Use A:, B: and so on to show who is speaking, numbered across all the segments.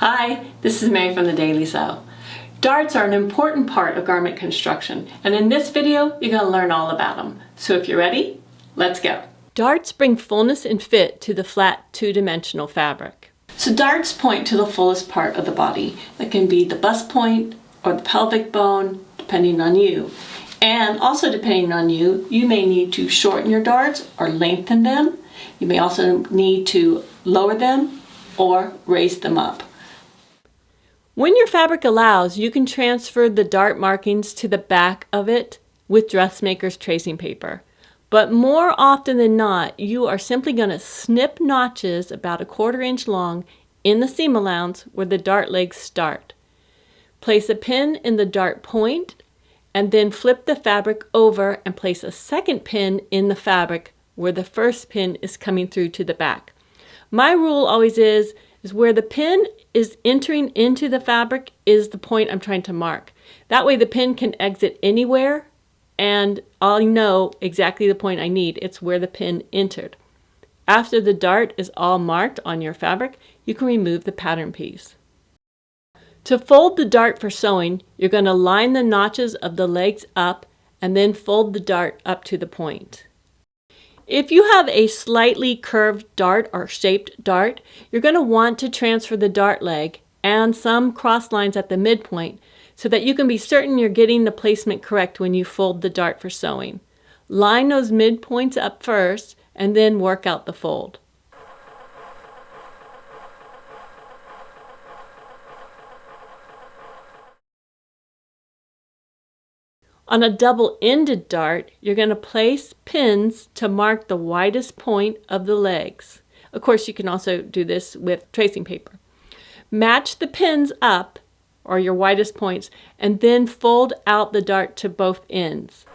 A: Hi, this is Mary from the Daily Sew. Darts are an important part of garment construction, and in this video, you're going to learn all about them. So if you're ready, let's go. Darts bring fullness and fit to the flat, two-dimensional fabric. So darts point to the fullest part of the body. That can be the bust point or the pelvic bone, depending on you. And also depending on you, you may need to shorten your darts or lengthen them. You may also need to lower them or raise them up. When your fabric allows, you can transfer the dart markings to the back of it with dressmaker's tracing paper. But more often than not, you are simply going to snip notches about 1/4 inch long in the seam allowance where the dart legs start. Place a pin in the dart point and then flip the fabric over and place a second pin in the fabric where the first pin is coming through to the back. My rule always is where the pin is entering into the fabric is the point I'm trying to mark. That way the pin can exit anywhere and I'll know exactly the point I need. It's where the pin entered. After the dart is all marked on your fabric, you can remove the pattern piece. To fold the dart for sewing, you're going to line the notches of the legs up and then fold the dart up to the point. If you have a slightly curved dart or shaped dart, you're going to want to transfer the dart leg and some cross lines at the midpoint so that you can be certain you're getting the placement correct when you fold the dart for sewing. Line those midpoints up first and then work out the fold. On a double-ended dart, you're going to place pins to mark the widest point of the legs. Of course, you can also do this with tracing paper. Match the pins up, or your widest points, and then fold out the dart to both ends.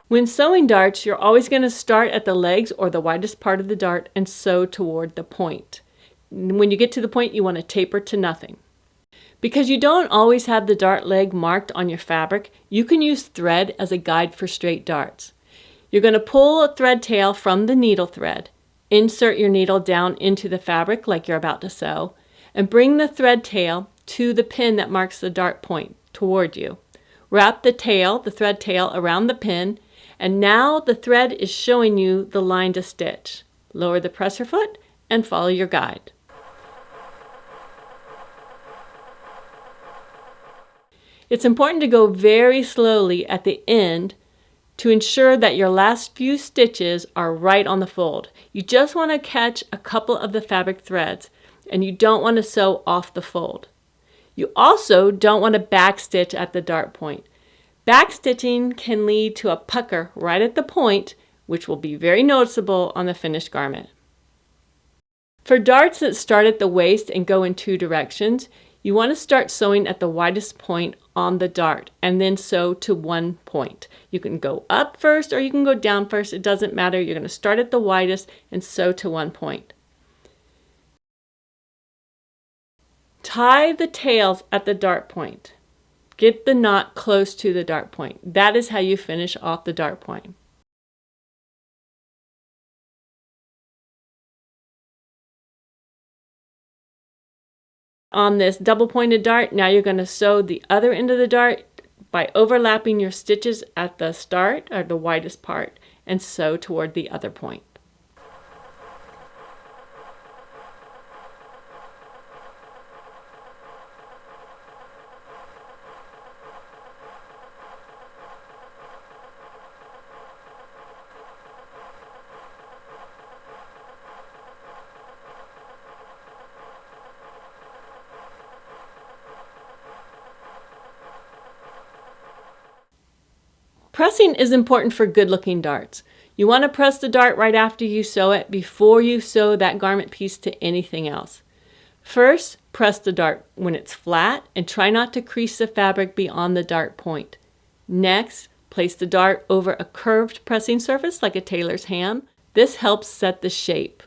A: When sewing darts, you're always going to start at the legs or the widest part of the dart and sew toward the point. When you get to the point, you want to taper to nothing. Because you don't always have the dart leg marked on your fabric, you can use thread as a guide for straight darts. You're going to pull a thread tail from the needle thread, insert your needle down into the fabric like you're about to sew, and bring the thread tail to the pin that marks the dart point toward you. Wrap the thread tail around the pin, and now the thread is showing you the line to stitch. Lower the presser foot and follow your guide. It's important to go very slowly at the end to ensure that your last few stitches are right on the fold. You just want to catch a couple of the fabric threads and you don't want to sew off the fold. You also don't want to backstitch at the dart point. Backstitching can lead to a pucker right at the point, which will be very noticeable on the finished garment. For darts that start at the waist and go in two directions, you want to start sewing at the widest point on the dart and then sew to one point. You can go up first or you can go down first. It doesn't matter. You're going to start at the widest and sew to one point. Tie the tails at the dart point. Get the knot close to the dart point. That is how you finish off the dart point. On this double pointed dart, now you're going to sew the other end of the dart by overlapping your stitches at the start, or the widest part, and sew toward the other point. Pressing is important for good-looking darts. You want to press the dart right after you sew it before you sew that garment piece to anything else. First, press the dart when it's flat and try not to crease the fabric beyond the dart point. Next, place the dart over a curved pressing surface like a tailor's ham. This helps set the shape.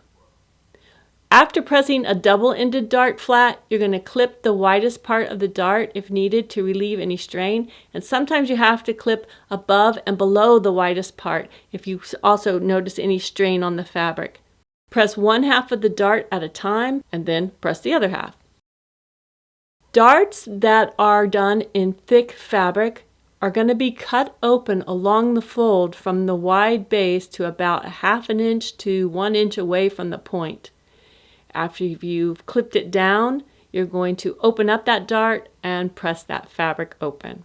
A: After pressing a double-ended dart flat, you're going to clip the widest part of the dart if needed to relieve any strain. And sometimes you have to clip above and below the widest part if you also notice any strain on the fabric. Press one half of the dart at a time and then press the other half. Darts that are done in thick fabric are going to be cut open along the fold from the wide base to about 1/2 inch to 1 inch away from the point. After you've clipped it down, you're going to open up that dart and press that fabric open.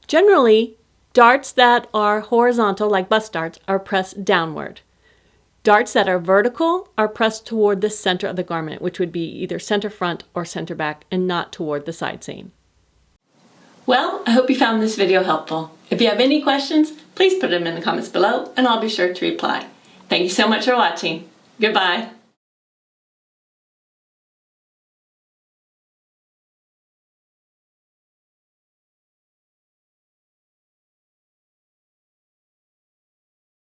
A: Generally, darts that are horizontal, like bust darts, are pressed downward. Darts that are vertical are pressed toward the center of the garment, which would be either center front or center back, and not toward the side seam. Well, I hope you found this video helpful. If you have any questions, please put them in the comments below, and I'll be sure to reply. Thank you so much for watching. Goodbye.